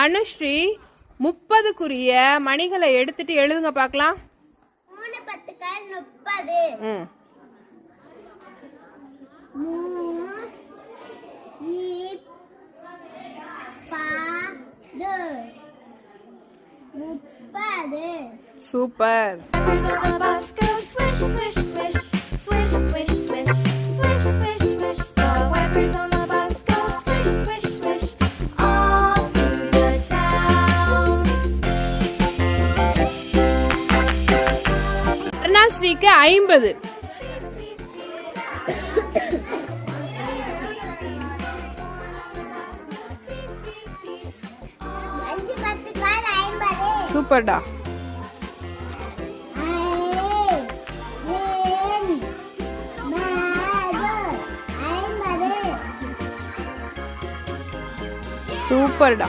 அனுஸ்ரீ 30க்குரிய மணிகளை எடுத்துட்டு எழுதுங்க பார்க்கலாம். 3 10 30. 30. சூப்பர். அருணாஸ்ரீக்கு 50. சூப்பர்டா. சூப்பர்டா.